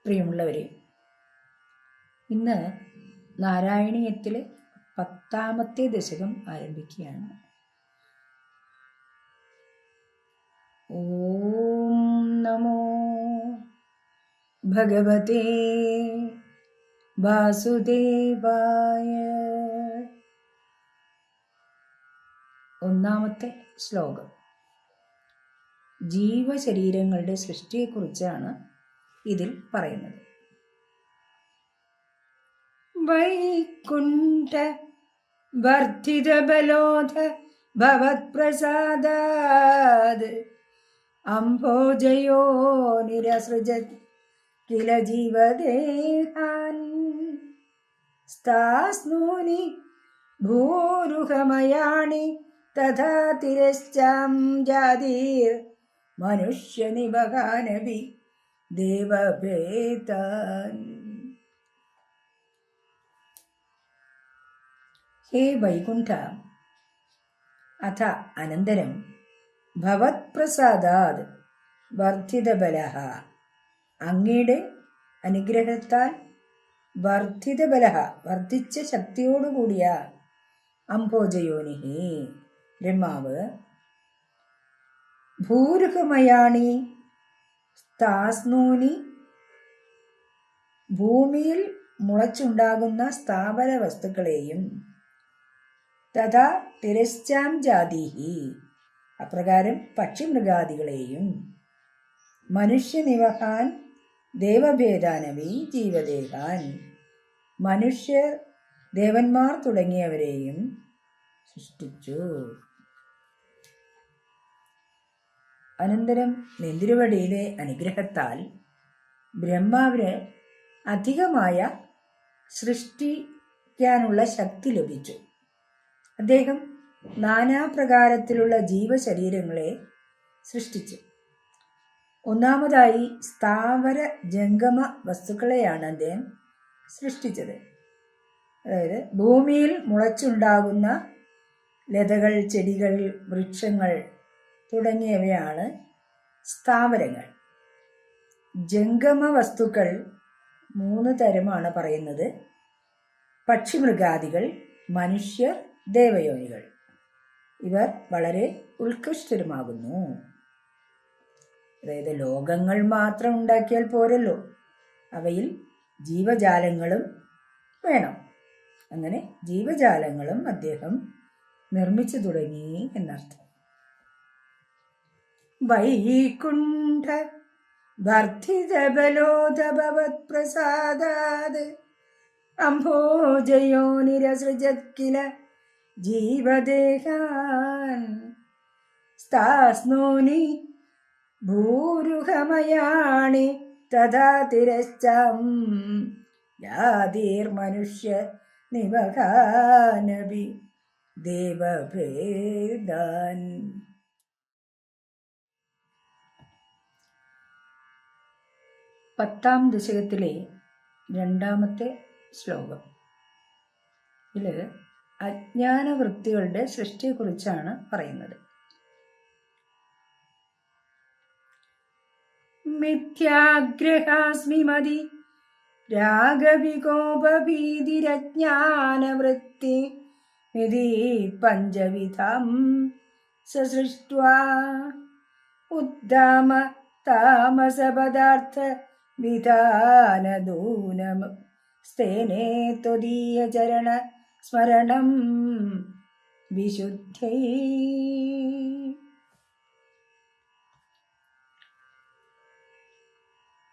പ്രിയമുള്ളവരെ, ഇന്ന് നാരായണീയത്തിലെ 10ാമത്തെ ദശകം ആരംഭിക്കുകയാണ്. ഓം നമോ ഭഗവതേ വാസുദേവായ. ഒന്നാമത്തെ ശ്ലോകം ജീവശരീരങ്ങളുടെ സൃഷ്ടിയെക്കുറിച്ചാണ് ഇതിൽ പറയുന്നത്. വൈകുണ്ഠ വർദ്ധിത ബലോധ ഭവത്പ്രസാദാത് അംഭോജയോ നിരസൃജത് കില ജീവദേഹാൻ സ്ഥാസ്നൂനി ഭൂരുഹമയാണി തഥാ തിരശ്ചാം ജാതിർ മനുഷ്യനിവകാനഭി ദേവഭേദാൻ. ഹേ വൈകുണ്ഠ, അഥ അനന്തരം ഭവത്പ്രസാദാത് വർദ്ധിതബലഃ, അങ്ങയുടെ അനുഗ്രഹത്താൽ വർദ്ധിതബലഃ വർദ്ധിച്ച ശക്തിയോടുകൂടിയ അംഭോജയോനിഹി ബ്രഹ്മാവ് ഭൂരുഹമയാണി സ്ഥാസ്നൂനി ഭൂമിയിൽ മുളച്ചുണ്ടാകുന്ന സ്ഥാവര വസ്തുക്കളെയും തഥാ തിരശ്ചാം ജാതിഹി അപ്രകാരം പക്ഷിമൃഗാദികളെയും മനുഷ്യനിവഹാൻ ദേവഭേദാനവി ജീവദേഹാൻ മനുഷ്യർ ദേവന്മാർ തുടങ്ങിയവരെയും സൃഷ്ടിച്ചു. അനന്തരം നെന്തിരുവടിയിലെ അനുഗ്രഹത്താൽ ബ്രഹ്മാവിന് അധികമായ സൃഷ്ടിക്കാനുള്ള ശക്തി ലഭിച്ചു. അദ്ദേഹം നാനാപ്രകാരത്തിലുള്ള ജീവശരീരങ്ങളെ സൃഷ്ടിച്ചു. ഒന്നാമതായി സ്ഥാവര ജംഗമ വസ്തുക്കളെയാണ് അദ്ദേഹം സൃഷ്ടിച്ചത്. അതായത് ഭൂമിയിൽ മുളച്ചുണ്ടാകുന്ന ലതകൾ, ചെടികൾ, വൃക്ഷങ്ങൾ തുടങ്ങിയവയാണ് സ്ഥാവരങ്ങൾ. ജംഗമ വസ്തുക്കൾ 3 തരമാണ് പറയുന്നത്: പക്ഷിമൃഗാദികൾ, മനുഷ്യർ, ദേവയോനികൾ. ഇവർ വളരെ ഉത്കൃഷ്ടരുമാകുന്നു. അതായത് ലോകങ്ങൾ മാത്രം ഉണ്ടാക്കിയാൽ പോരല്ലോ, അവയിൽ ജീവജാലങ്ങളും വേണം. അങ്ങനെ ജീവജാലങ്ങളും അദ്ദേഹം നിർമ്മിച്ചു തുടങ്ങി എന്നർത്ഥം. വൈകുണ്ഠ വർദ്ധിത ബലോധ ഭവത്പ്രസാദാത് അംഭോജയോ നിരസൃജത് കില ജീവദേഹാൻ സ്ഥാസ്നൂനി ഭൂരുഹമയാണി തഥാ തിരശ്ചാം യാതിർമനുഷ്യ നിവഹാനഭി ദേവഭേദാൻ. പത്താം ദശകത്തിലെ 2ാമത്തെ ശ്ലോകം. ഇതിൽ അജ്ഞാനവൃത്തികളുടെ സൃഷ്ടിയെക്കുറിച്ചാണ് പറയുന്നത്. മിഥ്യാഗ്രഹാസ്മിമതി രാഗവികോപഭീതിരജ്ഞാനവൃത്തി നിധി പഞ്ചവിധം സസൃഷ്ട്വാ ഉദ്ദാമ താമസപദാർത്ഥ വിധാനദൂനം സ്തേനേ ത്വദീയ ചരണ സ്മരണം വിശുദ്ധൈ.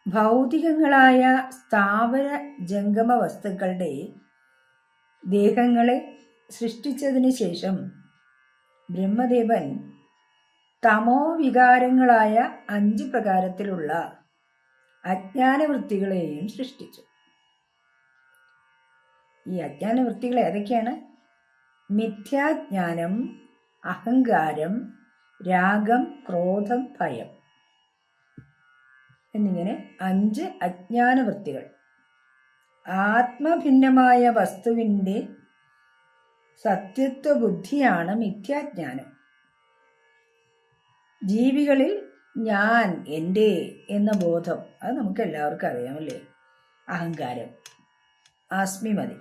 ഭൗതികങ്ങളായ സ്ഥാവര ജംഗമ വസ്തുക്കളുടെ ദേഹങ്ങളെ സൃഷ്ടിച്ചതിന് ശേഷം ബ്രഹ്മദേവൻ തമോ വികാരങ്ങളായ 5 പ്രകാരത്തിലുള്ള അജ്ഞാനവൃത്തികളെയും സൃഷ്ടിച്ചു. ഈ അജ്ഞാനവൃത്തികൾ ഏതൊക്കെയാണ്? മിഥ്യാജ്ഞാനം, അഹങ്കാരം, രാഗം, ക്രോധം, ഭയം എന്നിങ്ങനെ 5 അജ്ഞാനവൃത്തികൾ. ആത്മഭിന്നമായ വസ്തുവിൻ്റെ സത്യത്വ ബുദ്ധിയാണ് മിഥ്യാജ്ഞാനം. ജീവികളിൽ ഞാൻ, എൻ്റെ എന്ന ബോധം, അത് നമുക്ക് എല്ലാവർക്കും അറിയാമല്ലേ. അഹങ്കാരം, ആസ്മിമതി.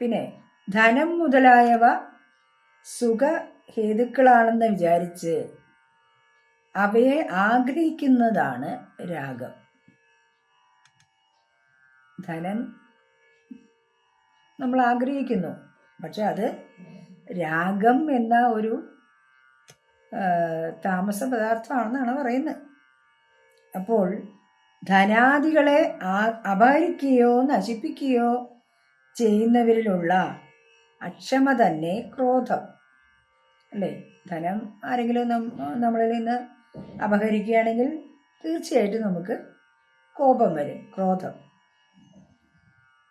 പിന്നെ ധനം മുതലായവ സുഖഹേതുക്കളാണെന്ന് വിചാരിച്ച് അവയെ ആഗ്രഹിക്കുന്നതാണ് രാഗം. ധനം നമ്മൾ ആഗ്രഹിക്കുന്നു, പക്ഷെ അത് രാഗം എന്ന ഒരു താമസ പദാർത്ഥമാണെന്നാണ് പറയുന്നത്. അപ്പോൾ ധനാദികളെ അപഹരിക്കുകയോ നശിപ്പിക്കുകയോ ചെയ്യുന്നവരിലുള്ള അക്ഷമ തന്നെ ക്രോധം അല്ലേ. ധനം ആരെങ്കിലും നമ്മളിൽ നിന്ന് അപഹരിക്കുകയാണെങ്കിൽ തീർച്ചയായിട്ടും നമുക്ക് കോപം വരും, ക്രോധം.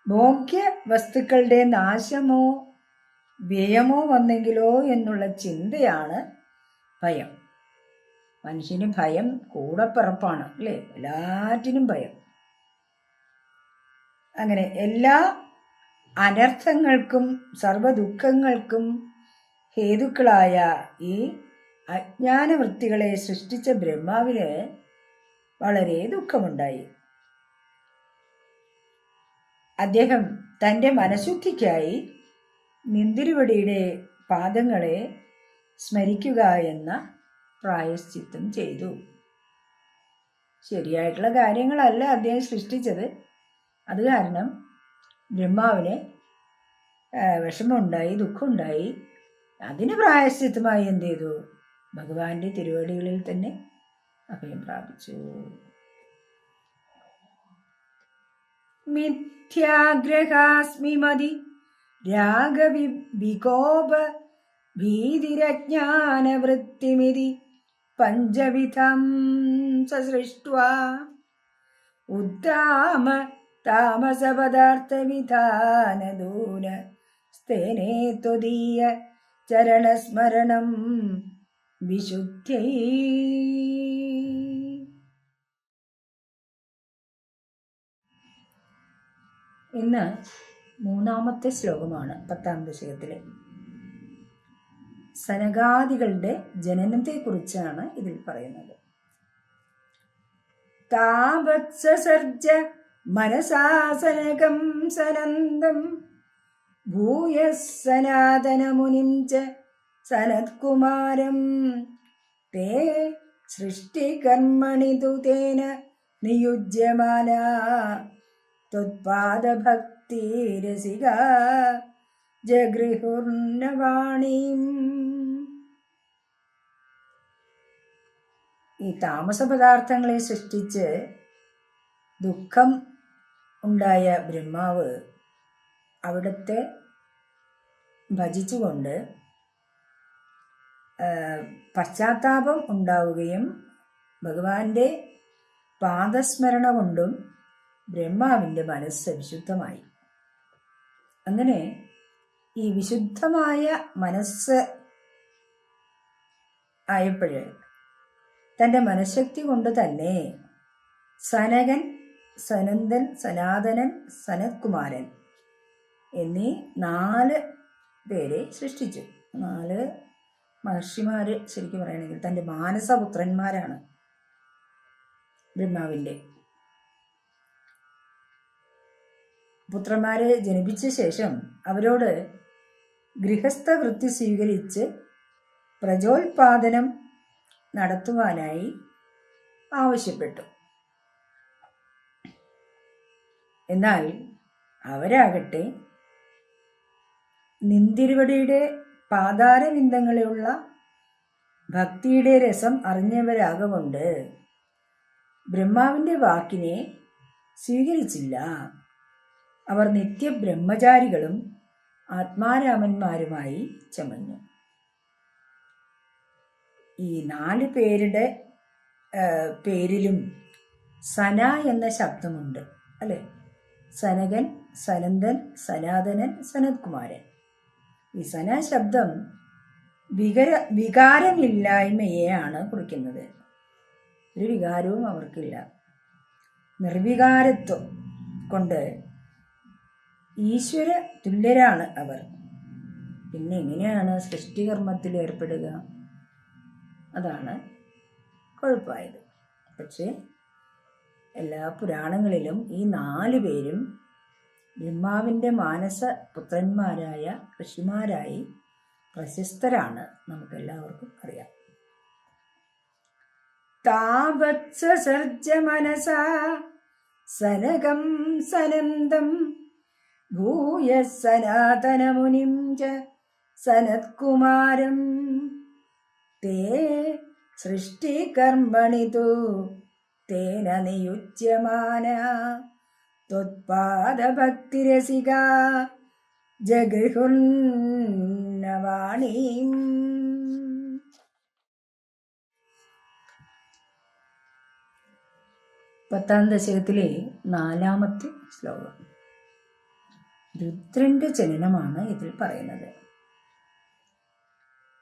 ഭോഗ്യ വസ്തുക്കളുടെ നാശമോ വ്യയമോ വന്നെങ്കിലോ എന്നുള്ള ചിന്തയാണ് ഭയം. മനുഷ്യന് ഭയം കൂടപ്പിറപ്പാണ് അല്ലേ, എല്ലാറ്റിനും ഭയം. അങ്ങനെ എല്ലാ അനർത്ഥങ്ങൾക്കും സർവദുഃഖങ്ങൾക്കും ഹേതുക്കളായ ഈ അജ്ഞാനവൃത്തികളെ സൃഷ്ടിച്ച ബ്രഹ്മാവിന് വളരെ ദുഃഖമുണ്ടായി. അദ്ദേഹം തൻ്റെ മനഃശുദ്ധിക്കായി നിന്തിരുവടിയുടെ പാദങ്ങളെ സ്മരിക്കുക എന്ന പ്രായശ്ചിത്തം ചെയ്തു. ശരിയായിട്ടുള്ള കാര്യങ്ങളല്ല അദ്ദേഹം സൃഷ്ടിച്ചത്. അത് കാരണം ബ്രഹ്മാവിന് വിഷമമുണ്ടായി, ദുഃഖമുണ്ടായി. അതിന് പ്രായശ്ചിത്തമായി എന്ത് ചെയ്തു? ഭഗവാന്റെ തിരുവടികളിൽ തന്നെ അഭയം പ്രാപിച്ചു. മിഥ്യാഗ്രഹാസ്മിമതി രാഗവികോപ ഭീതിരജ്ഞാനവൃത്തിമിതി പഞ്ചവിധം സസൃഷ്ട്വാ ഉദ്ധാമ താമസപദാർത്ഥവിധാനദൂന സ്തേനേ ത്വദീയ ചരണസ്മരണം വിശുദ്ധ്യൈ. ഇന്ന് മൂന്നാമത്തെ ശ്ലോകമാണ് 10ാം ദശകത്തിലെ. സനകാദികളുടെ ജനനത്തെക്കുറിച്ചാണ് ഇതിൽ പറയുന്നത്. താവത്സസർജ മനസാസനകം സനന്ദം ഭൂയഃ സനാതനമുനിം ച സനത്കുമാരം തേ സൃഷ്ടികർമ്മണി തു തേന നിയുജ്യമാന ത്വത്പാദഭക്തിരസിക ജഗൃഹുർനവാണീം. ഈ താമസ പദാർത്ഥങ്ങളെ സൃഷ്ടിച്ച് ദുഃഖം ഉണ്ടായ ബ്രഹ്മാവ് അവിടുത്തെ ഭജിച്ചുകൊണ്ട് പശ്ചാത്താപം ഉണ്ടാവുകയും ഭഗവാന്റെ പാദസ്മരണ കൊണ്ടും ബ്രഹ്മാവിൻ്റെ മനസ്സ് വിശുദ്ധമായി. അങ്ങനെ ഈ വിശുദ്ധമായ മനസ്സ് ആയപ്പോൾ തൻ്റെ മനഃശക്തി കൊണ്ട് തന്നെ സനകൻ, സനന്ദൻ, സനാതനൻ, സനത്കുമാരൻ എന്നീ 4 പേരെ സൃഷ്ടിച്ചു. 4 മഹർഷിമാർ ശരിക്കും പറയുകയാണെങ്കിൽ തൻ്റെ മാനസപുത്രന്മാരാണ് ബ്രഹ്മാവിൻ്റെ. പുത്രന്മാരെ ജനിപ്പിച്ച ശേഷം അവരോട് ഗൃഹസ്ഥ വൃത്തി സ്വീകരിച്ച് പ്രജോത്പാദനം നടത്തുവാനായി ആവശ്യപ്പെട്ടു. എന്നാൽ അവരാകട്ടെ നിന്തിരുവടിയുടെ പാതാരവിന്ദങ്ങളിലുള്ള ഭക്തിയുടെ രസം അറിഞ്ഞവരാകൊണ്ട് ബ്രഹ്മാവിൻ്റെ വാക്കിനെ സ്വീകരിച്ചില്ല. അവർ നിത്യബ്രഹ്മചാരികളും ആത്മാരാമന്മാരുമായി ചമഞ്ഞു. ഈ 4 പേരുടെ പേരിലും സന എന്ന ശബ്ദമുണ്ട് അല്ലേ. സനകൻ, സനന്ദൻ, സനാതനൻ, സനത്കുമാരൻ. ഈ സന ശബ്ദം വികാരമില്ലായ്മയെയാണ് കുറിക്കുന്നത്. ഒരു വികാരവും അവർക്കില്ല. നിർവികാരത്വം കൊണ്ട് ഈശ്വര തുല്യരാണ് അവർ. പിന്നെ എങ്ങനെയാണ് സൃഷ്ടികർമ്മത്തിൽ ഏർപ്പെടുക? അതാണ് കുഴപ്പമായത്. പക്ഷേ എല്ലാ പുരാണങ്ങളിലും ഈ 4 പേരും ബ്രഹ്മാവിൻ്റെ മാനസ പുത്രന്മാരായ ഋഷിമാരായി പ്രശസ്തരാണ്, നമുക്കെല്ലാവർക്കും അറിയാം. താവത്സർജ മനസാ സനകം സനന്ദം ഭൂയ സനാതനമുനിം ച സനത്കുമാരം തേ സൃഷ്ടികർമ്മണി തു തേന നിയുജ്യമാന ത്വത്പാദഭക്തിരസിക ജഗൃഹുന്നവാണീം. പത്താം ദശകത്തിലെ 4-ാമത്തെ ശ്ലോകം. രുദ്രന്റെ ജനനമാണ് ഇതിൽ പറയുന്നത്.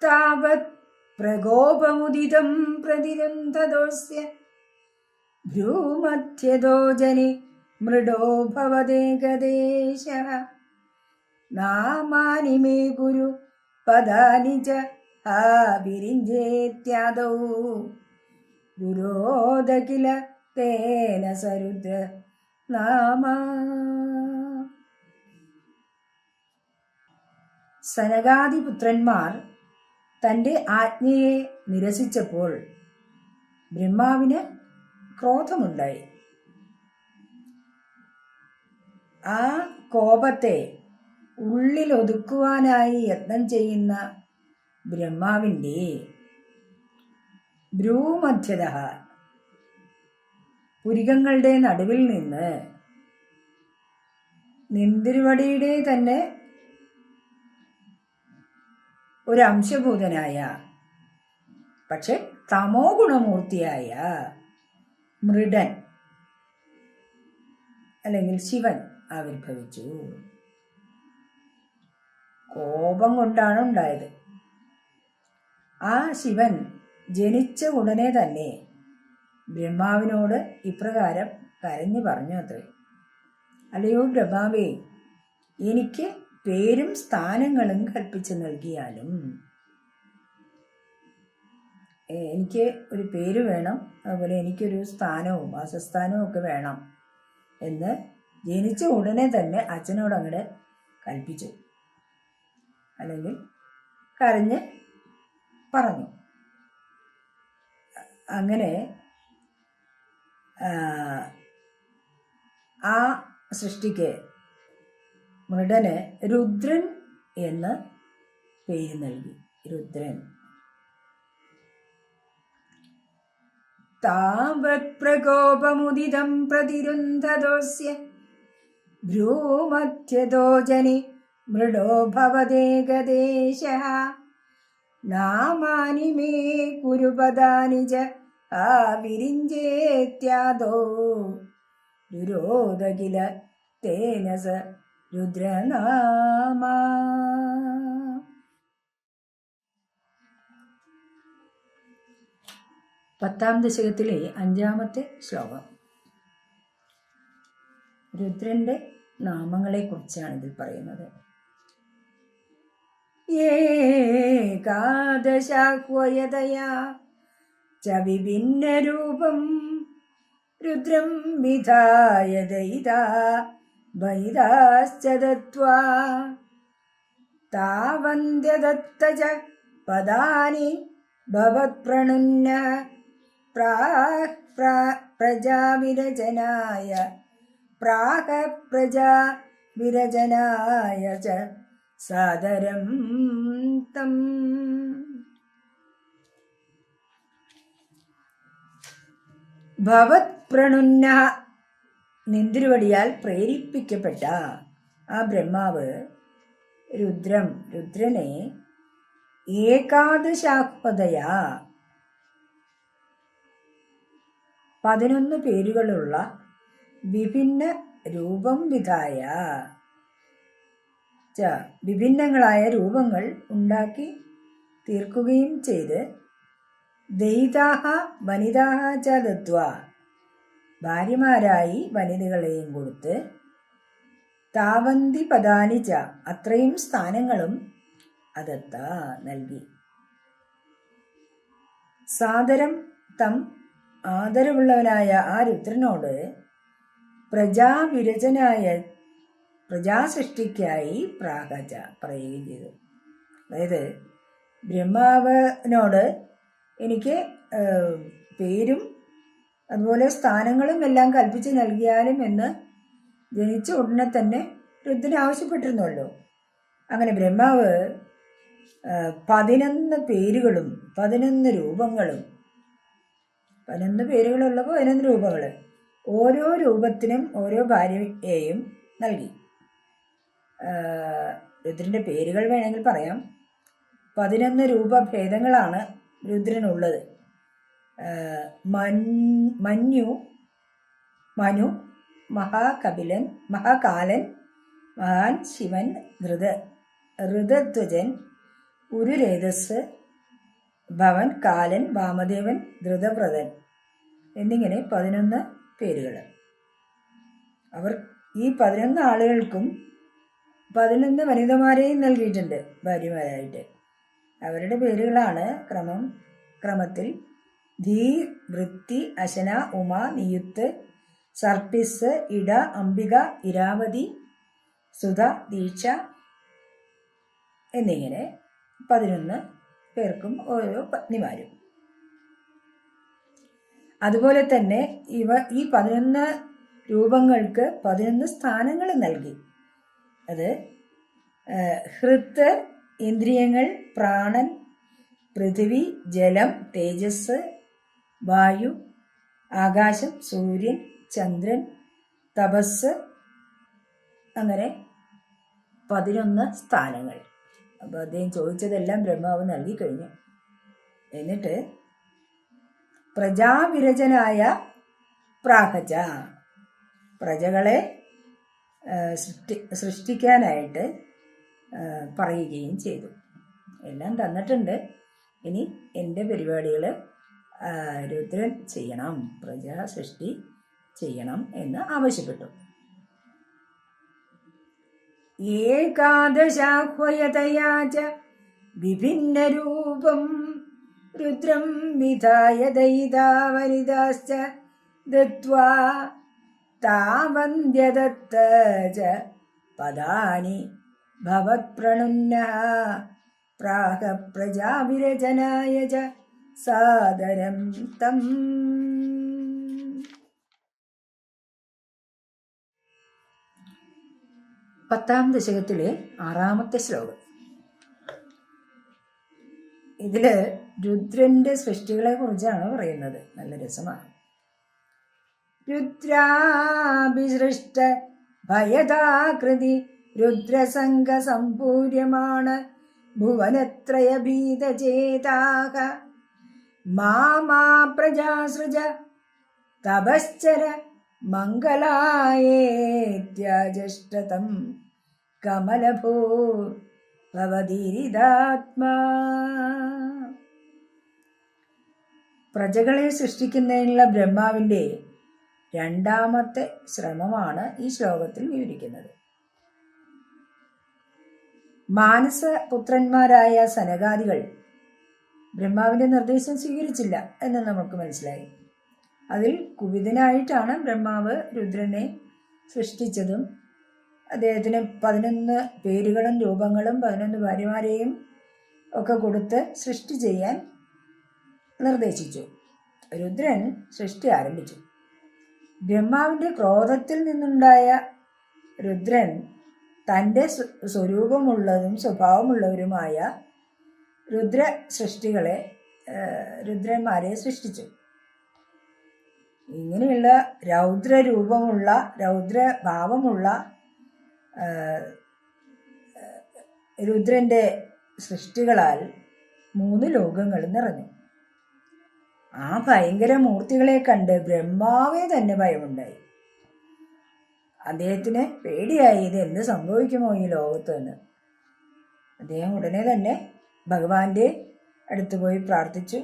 താവത് പ്രകോപമുദിതം പ്രതിരുന്ധദോസ്യ ഭ്രൂമധ്യദോ ജനി മൃഡോ ഭവദേകദേശഃ നാമാനി മേ ഗുരു പദാനി ച വിരിഞ്ചേത്യാദൗ ദുരോധ കില തേന സരുദ്ര നാമ. സനകാദിപുത്രന്മാർ തൻ്റെ ആജ്ഞയെ നിരസിച്ചപ്പോൾ ബ്രഹ്മാവിന് ക്രോധമുണ്ടായി. ആ കോപത്തെ ഉള്ളിലൊതുക്കുവാനായി യത്നം ചെയ്യുന്ന ബ്രഹ്മാവിൻ്റെ ഭ്രൂമധ്യത, പുരികങ്ങളുടെ നടുവിൽ നിന്ന് നിന്തിരുവടിയുടെ തന്നെ ഒരു അംശഭൂതനായ പക്ഷെ തമോ ഗുണമൂർത്തിയായ മൃഡൻ അല്ലെങ്കിൽ ശിവൻ ആവിർഭവിച്ചു. കോപം കൊണ്ടാണ് ഉണ്ടായത്. ആ ശിവൻ ജനിച്ച ഉടനെ തന്നെ ബ്രഹ്മാവിനോട് ഇപ്രകാരം കരഞ്ഞു പറഞ്ഞു അത്രേ: അല്ലയോ ബ്രഹ്മാവേ, എനിക്ക് പേരും സ്ഥാനങ്ങളും കൽപ്പിച്ചു നൽകിയാലും എനിക്ക് ഒരു പേര് വേണം, അതുപോലെ എനിക്കൊരു സ്ഥാനവും വാസസ്ഥാനവും ഒക്കെ വേണം എന്ന് ജനിച്ച ഉടനെ തന്നെ അച്ഛനോട് അങ്ങോട്ട് കൽപ്പിച്ചു, അല്ലെങ്കിൽ കരഞ്ഞ് പറഞ്ഞു. അങ്ങനെ ആ സൃഷ്ടിക്ക് മൃഡന് രുദ്രൻ എന്ന് പേര് നൽകി. രുദ്രൻ. താവത് പ്രകോപമുദിതം പ്രതിരുന്ധദോസ്യ ഭ്രൂമധ്യദോ ജനി മൃഡോ ഭവദേകദേശഃ നാമാനി മേ കുരുപദാനി ച വിരിഞ്ചേത്യാദോ ദുരോധ കില തേന സ രുദ്രനാമ. പത്താം ദശകത്തിലെ 5-ാമത്തെ ശ്ലോകം. രുദ്രന്റെ നാമങ്ങളെക്കുറിച്ചാണ് ഇതിൽ പറയുന്നത്. ഏകാദശാഹ്വയതയാ ച വിഭിന്നരൂപം രുദ്രം വിധായ ദയിതാ വൈദാശ്ച ദത്വാ താവന്ത്യദത്ത ച പദാനി ഭവത്പ്രണുന്ന പ്രജാവിരചനായ ച സാദരം തം. ഭവത് പ്രണുന്ന, നിന്തിരുവടിയാൽ പ്രേരിപ്പിക്കപ്പെട്ട ആ ബ്രഹ്മാവ് രുദ്രനെ ഏകാദശാഹ്വതയാ 11 പേരുകളുള്ള വിഭിന്ന രൂപം വിധായ വിഭിന്നങ്ങളായ രൂപങ്ങൾ ഉണ്ടാക്കി തീർക്കുകയും ചെയ്ത് ദയിതാഹ വനിതാഹ ച ദത്വ, ഭാര്യമാരായി വനിതകളെയും കൊടുത്ത് താവന്തി പദാനി ച, അത്രയും സ്ഥാനങ്ങളും അതത്ത നൽകി. സാദരം തം ആദരവുള്ളവനായ ആ രുദ്രനോട് പ്രജാസൃഷ്ടിക്കായി പ്രാഗജ പറയുകയും ചെയ്തു. അതായത് ബ്രഹ്മാവിനോട് എനിക്ക് പേരും അതുപോലെ സ്ഥാനങ്ങളും എല്ലാം കൽപ്പിച്ച് നൽകിയാലും എന്ന് ജനിച്ച ഉടനെ തന്നെ രുദ്രൻ ആവശ്യപ്പെട്ടിരുന്നല്ലോ. അങ്ങനെ ബ്രഹ്മാവ് 11 പേരുകളും 11 രൂപങ്ങളും 11 പേരുകളുള്ളപ്പോൾ 11 രൂപങ്ങൾ, ഓരോ രൂപത്തിനും ഓരോ ഭാര്യയെയും നൽകി. രുദ്രൻ്റെ പേരുകൾ വേണമെങ്കിൽ പറയാം. 11 രൂപഭേദങ്ങളാണ് രുദ്രനുള്ളത്. മനു, മഹാകപിലൻ, മഹാകാലൻ, മഹാൻ, ശിവൻ, ഋതധ്വജൻ, ഉരുരേതസ്, ഭവൻ, കാലൻ, വാമദേവൻ, ധൃതവ്രതൻ എന്നിങ്ങനെ 11 പേരുകൾ. അവർ ഈ 11 ആളുകൾക്കും 11 വനിതമാരെയും നൽകിയിട്ടുണ്ട് ഭാര്യമാരായിട്ട്. അവരുടെ പേരുകളാണ് ക്രമത്തിൽ ധീ, വൃത്തി, അശന, ഉമ, നിയുത്ത്, സർപ്പിസ്, ഇട, അംബിക, ഇരാവതി, സുധ, ദീക്ഷ എന്നിങ്ങനെ 11 പേർക്കും ഓരോ പത്നിമാരും. അതുപോലെ തന്നെ ഈ 11 രൂപങ്ങൾക്ക് 11 സ്ഥാനങ്ങൾ നൽകി. അത് ഹൃത്ത്, ഇന്ദ്രിയങ്ങൾ, പ്രാണൻ, പൃഥിവി, ജലം, തേജസ്, വായു, ആകാശം, സൂര്യൻ, ചന്ദ്രൻ, തപസ്, അങ്ങനെ 11 സ്ഥാനങ്ങൾ. അപ്പോൾ അദ്ദേഹം ചോദിച്ചതെല്ലാം ബ്രഹ്മാവ് നൽകി കഴിഞ്ഞു. എന്നിട്ട് പ്രജാവിരചനായ പ്രാഹജ, പ്രജകളെ സൃഷ്ടിക്കാനായിട്ട് പറയുകയും ചെയ്തു. എല്ലാം തന്നിട്ടുണ്ട്. ഇനി എൻ്റെ പരിപാടികൾ രുദ്രൻ ചെയ്യണം, പ്രജാ സൃഷ്ടി ചെയ്യണം എന്ന് ആവശ്യപ്പെട്ടു. ഏകാദശാഹ്വയതയാ ച വിഭിന്നരൂപം രുദ്രം വിധായ ദയിതാ വനിതാശ്ച ദത്വാ താവന്ദ്യദത്ത ച പദാനി ഭവത്പ്രണുന്നഃ പ്രാഹ പ്രജാവിരചനായ ച സാദരം തം. പത്താം ദശകത്തിലെ 6ാമത്തെ ശ്ലോകം. ഇതില് രുദ്രന്റെ സൃഷ്ടികളെ കുറിച്ചാണ് പറയുന്നത്. നല്ല രസമാണ്. രുദ്രാഭിസൃഷ്ട ഭയദാകൃതി രുദ്രസംഘ സമ്പൂര്യമാണ് ഭുവനത്രയ ഭീതചേതാഃ മാ പ്രജാസൃജ തപശ്ചര മംഗളായേത്യജഷ്ടതം കമലഭൂർ ഭവതീരിതാത്മാ. പ്രജകളെ സൃഷ്ടിക്കുന്നതിനുള്ള ബ്രഹ്മാവിൻ്റെ 2ാമത്തെ ശ്രമമാണ് ഈ ശ്ലോകത്തിൽ വിവരിക്കുന്നത്. മാനസപുത്രന്മാരായ സനകാദികൾ ബ്രഹ്മാവിൻ്റെ നിർദ്ദേശം സ്വീകരിച്ചില്ല എന്ന് നമുക്ക് മനസ്സിലായി. അതിൽ കുപിതനായിട്ടാണ് ബ്രഹ്മാവ് രുദ്രനെ സൃഷ്ടിച്ചതും അദ്ദേഹത്തിന് 11 പേരുകളും രൂപങ്ങളും 11 ഭാര്യമാരെയും ഒക്കെ കൊടുത്ത് സൃഷ്ടി ചെയ്യാൻ നിർദ്ദേശിച്ചു. രുദ്രൻ സൃഷ്ടി ആരംഭിച്ചു. ബ്രഹ്മാവിൻ്റെ ക്രോധത്തിൽ നിന്നുണ്ടായ രുദ്രൻ തൻ്റെ സ്വരൂപമുള്ളതും സ്വഭാവമുള്ളവരുമായ രുദ്രന്മാരെ സൃഷ്ടിച്ചു. ഇങ്ങനെയുള്ള രൗദ്രഭാവമുള്ള രുദ്രൻ്റെ സൃഷ്ടികളാൽ 3 ലോകങ്ങൾ നിറഞ്ഞു. ആ ഭയങ്കര മൂർത്തികളെ കണ്ട് ബ്രഹ്മാവേ തന്നെ ഭയമുണ്ടായി. അദ്ദേഹത്തിന് പേടിയായി, ഇത് എന്ത് സംഭവിക്കുമോ ഈ ലോകത്ത് എന്ന്. അദ്ദേഹം ഉടനെ തന്നെ ഭഗവാന്റെ അടുത്ത് പോയി പ്രാർത്ഥിച്ചു.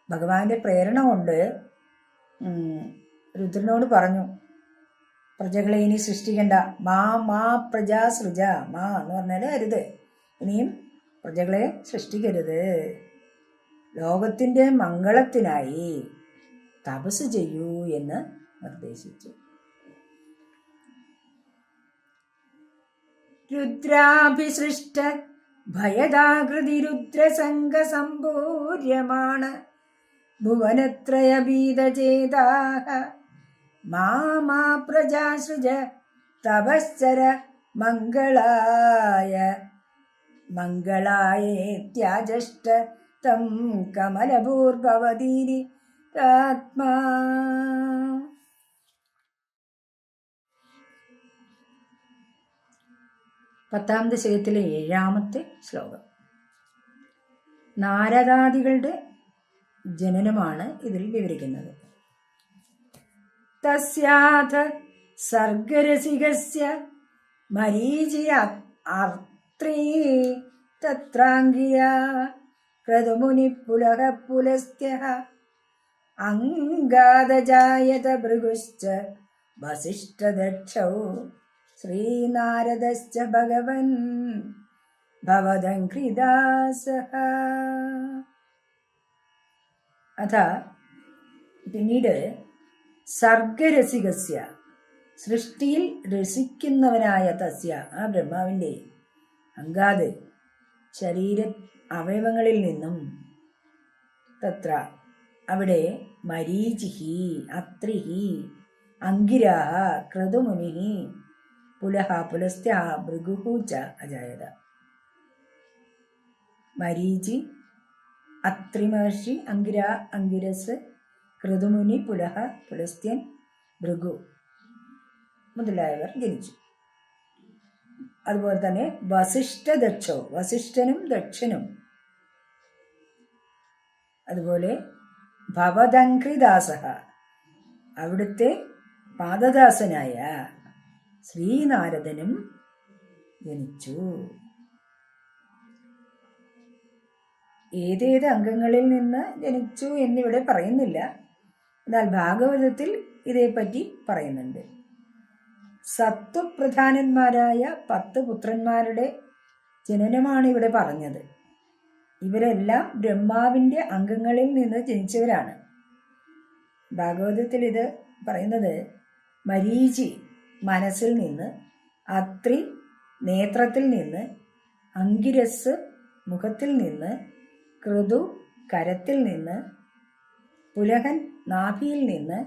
ഭഗവാന്റെ പ്രേരണ കൊണ്ട് രുദ്രനോട് പറഞ്ഞു, പ്രജകളെ ഇനി സൃഷ്ടിക്കണ്ട, മാ പ്രജാ സൃജ. മാ എന്ന് പറഞ്ഞാൽ അരുത്, ഇനിയും പ്രജകളെ സൃഷ്ടിക്കരുത്. ലോകത്തിൻ്റെ മംഗളത്തിനായി തപസ് ചെയ്യൂ എന്ന് നിർദ്ദേശിച്ചു. രുദ്രാഭിസൃഷ്ട ഭയദാകൃതി രുദ്രസംഗസമ്പൂര്യമാണ് ഭുവനത്രയഭീതചേതാഃ മാ പ്രജാസൃജ തപശ്ചര മംഗളായേത്യാജഷ്ട തം കമലഭൂർഭവതീരി ആത്മാ. 10-ാം ദശകത്തിലെ 7-ാമത്തെ ശ്ലോകം. നാരദാദികളുടെ ജനനമാണ് ഇതിൽ വിവരിക്കുന്നത്. തസ്യാഥ സർഗരസികസ്യ മരീചിര അർത്രേ തത്രാംഗിയ ക്രതുമുനി പുലഹ പുലസ്ത്യഃ അംഗാദജായത ഭൃഗുശ്ച വസിഷ്ഠദക്ഷൗ ശ്രീനാരദശ്ച ഭഗവൻ ഭവദംഘ്രിദാസഃ. അഥ പിന്നീട് സർഗരസികസ്യ സൃഷ്ടിയിൽ രസിക്കുന്നവനായ തസ്യ ആ ബ്രഹ്മാവിൻ്റെ അംഗാത് ശരീര അവയവങ്ങളിൽ നിന്നും തത്ര അവിടെ മരീചിഹി അത്രിഹി അങ്കിരാഹ ക്രതുമുനി പുലഹ പുലസ്ത്യ ഭൃഗുഹു ച അജായത. മരീചി, അത്രി മഹർഷി, അങ്കിര അങ്കിരസ്, ക്രതുമുനി, പുലഹ പുലസ്ത്യൻ, ഭൃഗു മുതലായവർ ജനിച്ചു. അതുപോലെ തന്നെ വസിഷ്ഠദക്ഷോ വസിഷ്ഠനും ദക്ഷനും, അതുപോലെ ഭവദംഘ്രിദാസഃ അവിടുത്തെ പാദദാസനായ ശ്രീനാരദനും ജനിച്ചു. ഏതേത് അംഗങ്ങളിൽ നിന്ന് ജനിച്ചു എന്നിവിടെ പറയുന്നില്ല. എന്നാൽ ഭാഗവതത്തിൽ ഇതേപ്പറ്റി പറയുന്നുണ്ട്. സത്വപ്രധാനന്മാരായ 10 പുത്രന്മാരുടെ ജനനമാണ് ഇവിടെ പറഞ്ഞത്. ഇവരെല്ലാം ബ്രഹ്മാവിൻ്റെ അംഗങ്ങളിൽ നിന്ന് ജനിച്ചവരാണ്. ഭാഗവതത്തിൽ ഇത് പറയുന്നത് മരീചി മനസ്സിൽ നിന്ന്, അത്രി നേത്രത്തിൽ നിന്ന്, അങ്കിരസ് മുഖത്തിൽ നിന്ന്, ക്രതു കരത്തിൽ നിന്ന്, പുലഹൻ നാഭിയിൽ നിന്ന്,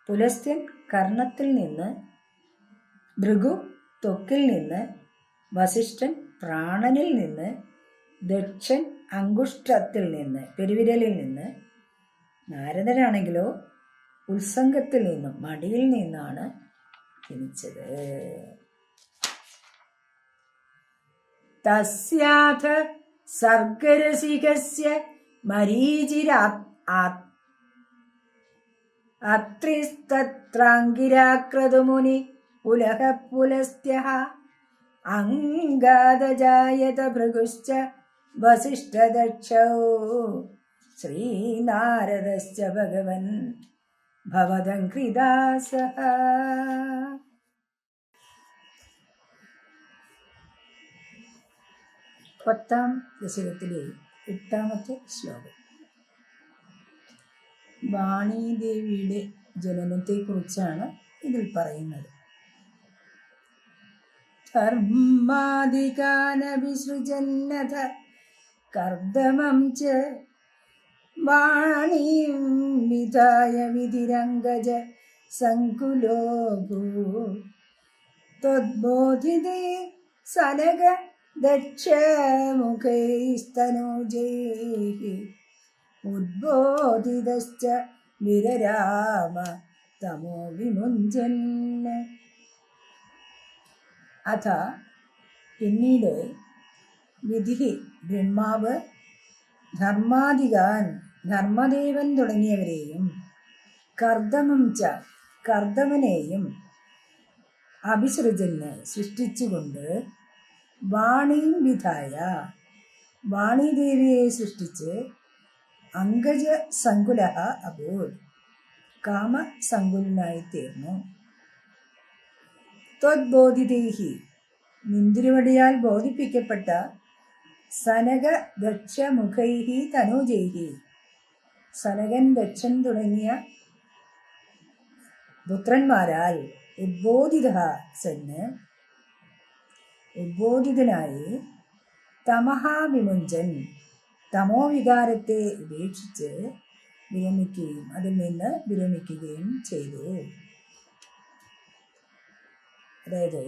പുലസ്ത്യൻ കർണത്തിൽ നിന്ന്, ഭൃഗു ത്വക്കിൽ നിന്ന്, വസിഷ്ഠൻ പ്രാണനിൽ നിന്ന്, ദക്ഷൻ അങ്കുഷ്ഠത്തിൽ നിന്ന് പെരുവിരലിൽ നിന്ന്, നാരദനാണെങ്കിലോ ഉത്സംഗത്തിൽ നിന്നും മടിയിൽ നിന്നാണ് ജനിച്ചത്. തസ്യാഥ സർഗരസികസ്യ മരീചിര അത്രിസ്തത്രാംഗിരാക്രതുമുനി പുലഹ പുലസ്ത്യഃ അംഗാദജായത ഭൃഗുശ്ച വസിഷ്ഠദക്ഷൗ ശ്രീനാരദശ്ച ഭഗവൻ ഭവദംഘ്രിദാസഃ. 10-ാം ദശകത്തിലെ 8-ാമത്തെ ശ്ലോകം. വാണീദേവിയുടെ ജനനത്തെക്കുറിച്ചാണ് ഇതിൽ പറയുന്നത്. ധർമാദികാനഭിസൃജന്നഥ കർദമം ച വാണീം വിധായ വിധിരംഗജ സങ്കുലോ ത്വദ്ബോധിതേ സനക ദക്ഷമുഖൈസ്തനൂജൈഃ ഉദ്ബോധിതശ്ച വിരരാമ തമോ വിമുഞ്ജൻ. അഥ പിന്നീട് വിധി ബ്രഹ്മാവ് ധർമാദികാൻ ധർമ്മദേവൻ തുടങ്ങിയവരെയും കർദമം ച കർദമനെയും അഭിസൃജന് സൃഷ്ടിച്ചുകൊണ്ട് വാണിയും വിധായ വാണിദേവിയെ സൃഷ്ടിച്ച് അങ്കജ സങ്കുലഃ അഭൂത് കാമസങ്കുലനായി തീർന്നു. ത്വദ്ബോധിതൈഃ നിന്തിരുവടിയാൽ ബോധിപ്പിക്കപ്പെട്ട സനക ദക്ഷ മുഖൈഹി തനൂജൈഹി. സനകൻ, ദക്ഷൻ തുടങ്ങിയ പുത്രന്മാരാൽ ഉദ്ബോധിതനായി തമഹാവിമുഞ്ചൻ, തമോവികാരത്തെ ഉപേക്ഷിച്ച് വിരമിക്കുകയും അതിൽ നിന്ന് വിരമിക്കുകയും ചെയ്തു. അതായത്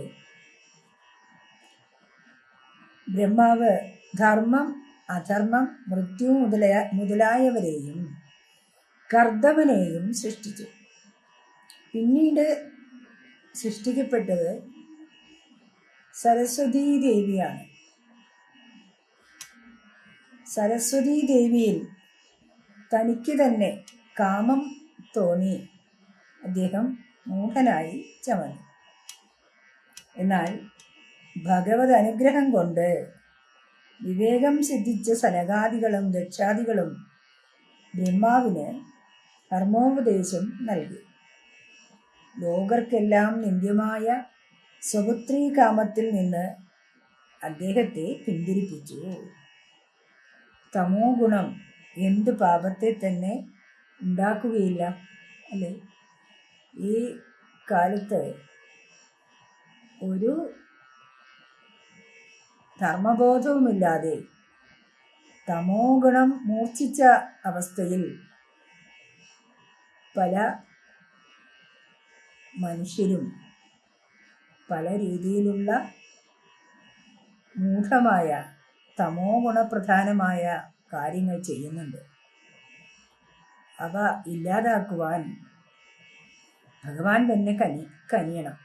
ബ്രഹ്മാവ് ധർമ്മം, അധർമ്മം, മൃത്യു മുതലായവരെയും കർദമനെയും സൃഷ്ടിച്ചു. പിന്നീട് സൃഷ്ടിക്കപ്പെട്ടത് സരസ്വതീ ദേവിയാണ്. സരസ്വതീ ദേവിയിൽ തനിക്ക് തന്നെ കാമം തോന്നി അദ്ദേഹം മൂഢനായി ചമഞ്ഞു. എന്നാൽ ഭഗവത് അനുഗ്രഹം കൊണ്ട് വിവേകം സിദ്ധിച്ച സനകാദികളും ദക്ഷാദികളും ബ്രഹ്മാവിന് ധർമ്മോപദേശം നൽകി. ലോകർക്കെല്ലാം നിന്ദ്യമായ സ്വപുത്രീ കാമത്തിൽ നിന്ന് അദ്ദേഹത്തെ പിന്തിരിപ്പിച്ചു. തമോ ഗുണം എന്ത് പാപത്തെ തന്നെ ഉണ്ടാക്കുകയില്ല, അല്ലേ? ഈ കാലത്ത് ഒരു ധർമ്മബോധവുമില്ലാതെ തമോ ഗുണം മൂർച്ഛിച്ച അവസ്ഥയിൽ പല മനുഷ്യരും പല രീതിയിലുള്ള മൂഢമായ തമോ ഗുണപ്രധാനമായ കാര്യങ്ങൾ ചെയ്യുന്നുണ്ട്. അവ ഇല്ലാതാക്കുവാൻ ഭഗവാൻ തന്നെ കനിയണം.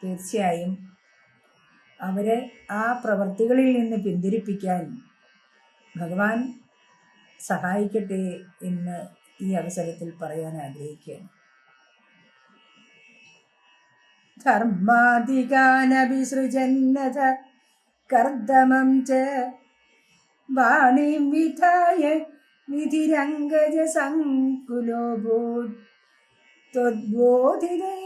തീർച്ചയായും അവരെ ആ പ്രവൃത്തികളിൽ നിന്ന് പിന്തിരിപ്പിക്കാൻ ഭഗവാൻ സഹായിക്കട്ടെ എന്ന് ഈ അവസരത്തിൽ പറയാൻ ആഗ്രഹിക്കുകയാണ്. ധർമാധികാനഭിസൃജന്നത കർദമം ച വാണിം വിധായ വിധിരംഗജ സങ്കുലോഭൂത് ത്വദ്ബോധിതേ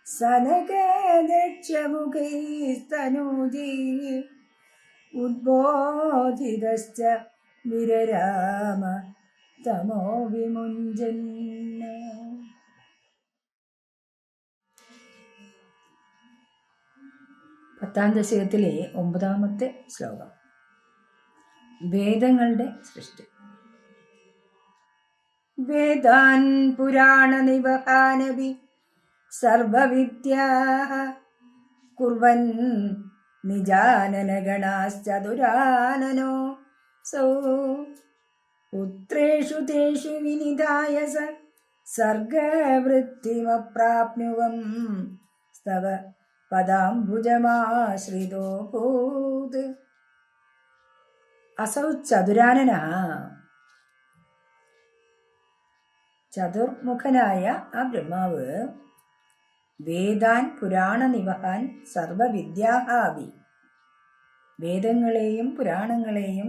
സനകദക്ഷമുഖൈസ്തനൂജൈഃ ഉദ്ബോധിതശ്ച വിരരാമ തമോ വിമുഞ്ചൻ. പത്താം ദശകത്തിലെ 9-ാമത്തെ ശ്ലോകം. വേദങ്ങളുടെ സൃഷ്ടി. വേദാൻ പുരാണ നിവഹാനഭി സർവവിദ്യാഃ കുർവൻ നിജാനനഗണാശ്ചതുരാനനോ സൗ പുത്രേഷു തേഷു വിനിധായ സർഗവൃത്തിമപ്രാപ്നുവം സ്തവ പദാംബുജമാശ്രിതോ ഭൂത്. അസൗ ചതുരാനനഃ, ചതുർമുഖനായ ആ ബ്രഹ്മാവ് വേദാൻ പുരാണ നിവഹാൻ സർവവിദ്യാഹാവി, വേദങ്ങളെയും പുരാണങ്ങളെയും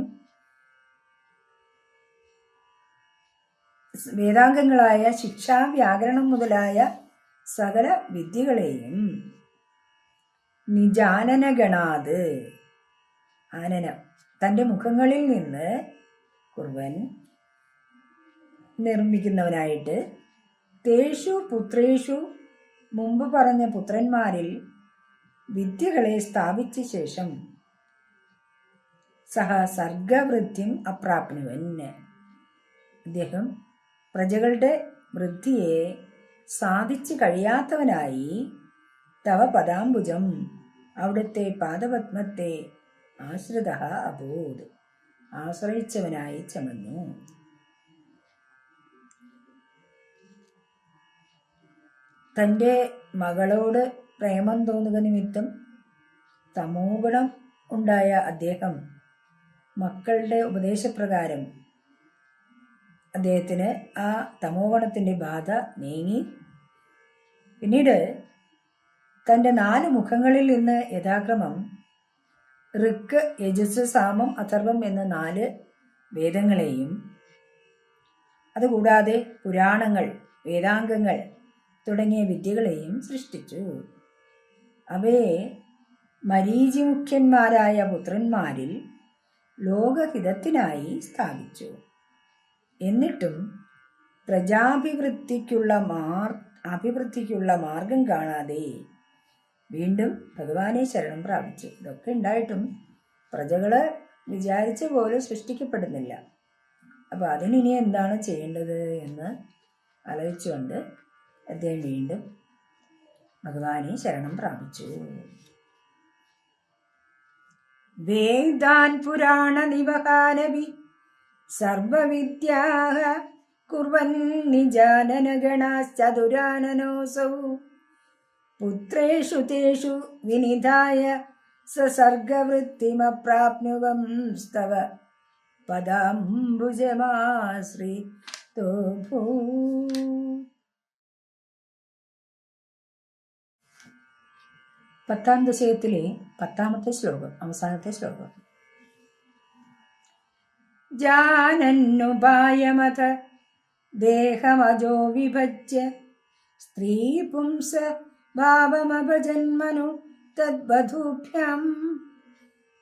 വേദാംഗങ്ങളായ ശിക്ഷ, വ്യാകരണം മുതലായ സകല വിദ്യകളെയും നിജാനനഗണാത്, ആനനം തൻ്റെ മുഖങ്ങളിൽ നിന്ന് കുർവൻ നിർമ്മിക്കുന്നവനായിട്ട്, തേഷു പുത്രേഷു മുമ്പ് പറഞ്ഞ പുത്രന്മാരിൽ വിദ്യകളെ സ്ഥാപിച്ച ശേഷം സഹ സർഗവൃദ്ധിം അപ്രാപ്നുവൻ, അദ്ദേഹം പ്രജകളുടെ വൃദ്ധിയെ സാധിച്ചു കഴിയാത്തവനായി തവ പദാംബുജം, അവിടുത്തെ പാദപത്മത്തെ ആശ്രിത അഭൂത്, ആശ്രയിച്ചവനായി ചമഞ്ഞു. തൻ്റെ മകളോട് പ്രേമം തോന്നുക നിമിത്തം തമോഗുണം ഉണ്ടായ അദ്ദേഹം മക്കളുടെ ഉപദേശപ്രകാരം അദ്ദേഹത്തിന് ആ തമോഗുണത്തിൻ്റെ ബാധ നീങ്ങി. പിന്നീട് തൻ്റെ 4 മുഖങ്ങളിൽ നിന്ന് യഥാക്രമം ഋക്ക്, യജുസ്, സാമം, അഥർവം എന്ന 4 വേദങ്ങളെയും അതുകൂടാതെ പുരാണങ്ങൾ, വേദാംഗങ്ങൾ തുടങ്ങിയ വിദ്യകളെയും സൃഷ്ടിച്ചു. അവയെ മരീചിമുഖ്യന്മാരായ പുത്രന്മാരിൽ ലോകഹിതത്തിനായി സ്ഥാപിച്ചു. എന്നിട്ടും അഭിവൃദ്ധിക്കുള്ള മാർഗം കാണാതെ വീണ്ടും ഭഗവാനെ ശരണം പ്രാപിച്ചു. ഇതൊക്കെ ഉണ്ടായിട്ടും പ്രജകള് വിചാരിച്ച പോലെ സൃഷ്ടിക്കപ്പെടുന്നില്ല. അപ്പോൾ അതിനി എന്താണ് ചെയ്യേണ്ടത് എന്ന് ആലോചിച്ചുകൊണ്ട് അദ്ദേഹം വീണ്ടും ഭഗവാനെ ശരണം പ്രാപിച്ചു. വേദാൻ പുരാണ നിവഹാനവി സർവവിദ്യാഃ കുർവൻ നിജാനനഗണാശ്ചതുരാനനോസൗ പുത്രേഷു തേഷു വിനിധായ സസർഗവൃത്തിമപ്രാപ്നുവം സ്തവ പദാംബുജമാശ്രിതോ ഭൂ. പത്താം ദശകത്തിലെ 10ാമത്തെ ശ്ലോകം, അവസാനത്തെ ശ്ലോകം. ജാനന്നുപായമത ദേഹമജോ വിഭജ്യ സ്ത്രീ പുംസ ഭാവമഭജന്മനു തദ്വധൂഭ്യാം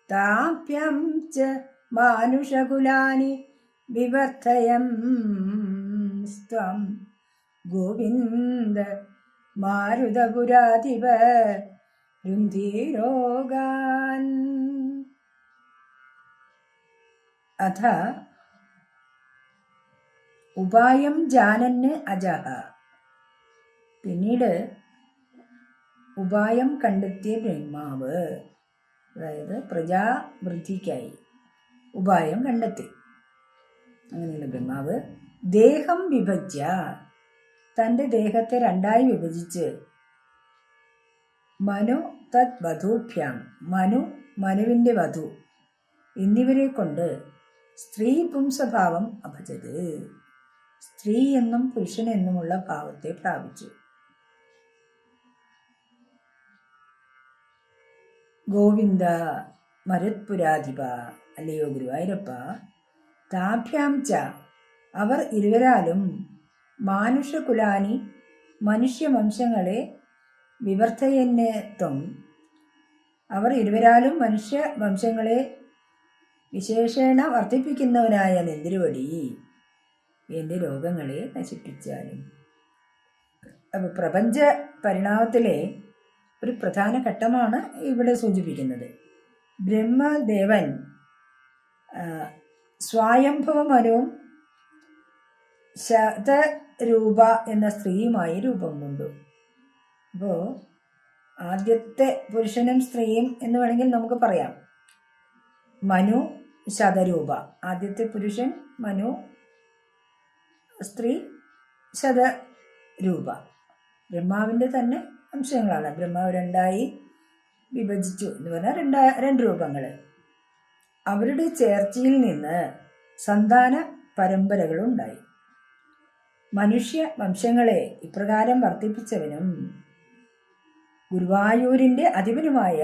താഭ്യാം ച മാനുഷകുലാനി വിവർത്തയം സ്ത്വം ഗോവിന്ദ മാരുതപുരാധിപ രുന്ധിരോഗാൻ. അഥ ഉപായം ജാനന് അജഹ. പിന്നീട് ഉപായം കണ്ടെത്തിയ ബ്രഹ്മാവ്, അതായത് പ്രജാവൃദ്ധിക്കായി ഉപായം കണ്ടെത്തി. അങ്ങനെയുള്ള ബ്രഹ്മാവ് ദേഹം വിഭജ്യ, തൻ്റെ ദേഹത്തെ രണ്ടായി വിഭജിച്ച് മനു തത് വധൂഭ്യാം, മനുവിൻ്റെ വധു എന്നിവരെ കൊണ്ട് സ്ത്രീ പുംസഭാവം അഭജത്, സ്ത്രീ എന്നും പുരുഷൻ എന്നുമുള്ള ഭാവത്തെ പ്രാപിച്ചു. ഗോവിന്ദ മരുത്പുരാധിപ, അല്ലയോ ഗുരുവായൂരപ്പ, താഭ്യാം ച, അവർ ഇരുവരാലും മാനുഷകുലാനി, മനുഷ്യവംശങ്ങളെ വിവർത്തയന് ത്വം, അവർ ഇരുവരാലും മനുഷ്യവംശങ്ങളെ വിശേഷേണ വർദ്ധിപ്പിക്കുന്നവനായ നിന്തിരുവടി എൻ്റെ രോഗങ്ങളെ നശിപ്പിച്ചാലും. അപ്പോൾ പ്രപഞ്ച പരിണാമത്തിലെ ഒരു പ്രധാന ഘട്ടമാണ് ഇവിടെ സൂചിപ്പിക്കുന്നത്. ബ്രഹ്മദേവൻ സ്വായംഭവ മനുവും ശതരൂപ എന്ന സ്ത്രീയുമായി രൂപം കൊണ്ടു. അപ്പോൾ ആദ്യത്തെ പുരുഷനും സ്ത്രീയും എന്ന് വേണമെങ്കിൽ നമുക്ക് പറയാം. മനു ശതരൂപ, ആദ്യത്തെ പുരുഷൻ മനു, സ്ത്രീ ശതരൂപ. ബ്രഹ്മാവിൻ്റെ തന്നെ അംശങ്ങളാണ്. ബ്രഹ്മാവ് രണ്ടായി വിഭജിച്ചു എന്ന് പറഞ്ഞാൽ രണ്ട് രൂപങ്ങൾ. അവരുടെ ചേർച്ചയിൽ നിന്ന് സന്താന പരമ്പരകളുണ്ടായി. മനുഷ്യ വംശങ്ങളെ ഇപ്രകാരം വർദ്ധിപ്പിച്ചവനും ഗുരുവായൂരിൻ്റെ അധിപനുമായ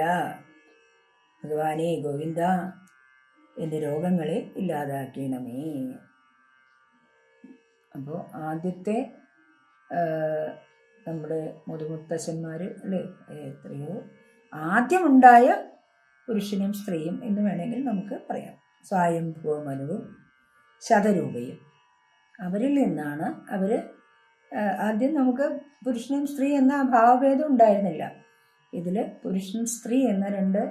ഭഗവാനെ ഗോവിന്ദ, എൻ്റെ രോഗങ്ങളെ ഇല്ലാതാക്കണമേ. അപ്പോൾ ആദ്യത്തെ നമ്മുടെ മുതുമുത്തശ്ശന്മാർ അല്ലേ, എത്രയോ ആദ്യമുണ്ടായ പുരുഷനും സ്ത്രീയും എന്ന് വേണമെങ്കിൽ നമുക്ക് പറയാം. സ്വയംഭുവ മനുവും ശതരൂപയും, അവരിൽ നിന്നാണ് അവർ ആദ്യം നമുക്ക് പുരുഷനും സ്ത്രീ എന്ന ഭാവഭേദം ഉണ്ടായിരുന്നില്ല. ഇതിൽ പുരുഷൻ സ്ത്രീ എന്ന രണ്ട്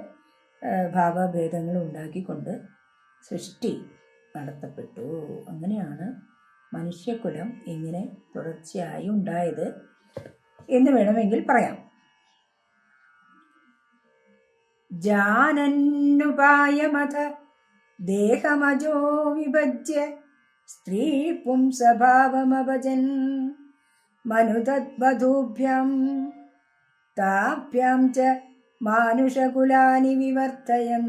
ഭാവഭേദങ്ങൾ ഉണ്ടാക്കിക്കൊണ്ട് സൃഷ്ടി നടത്തപ്പെട്ടു. അങ്ങനെയാണ് മനുഷ്യകുലം ഇങ്ങനെ തുടർച്ചയായി ഉണ്ടായത് എന്ന് വേണമെങ്കിൽ പറയാം. ജാനന്നുപായമത ദേഹമജോ വിഭജ്യ സ്ത്രീ പുംസഭാവമഭജൻ മനുതദ്വധൂഭ്യാം താഭ്യാം ച മാനുഷകുലാനി വിവർത്തയം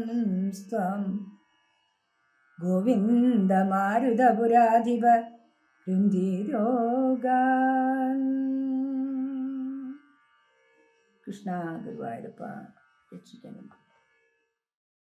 സ്ത്വം ഗോവിന്ദ മാരുതപുരാധിപ രുന്ധിരോഗാൻ. കൃഷ്ണ ഗുരുവായൂരപ്പ രക്ഷിക്കണം.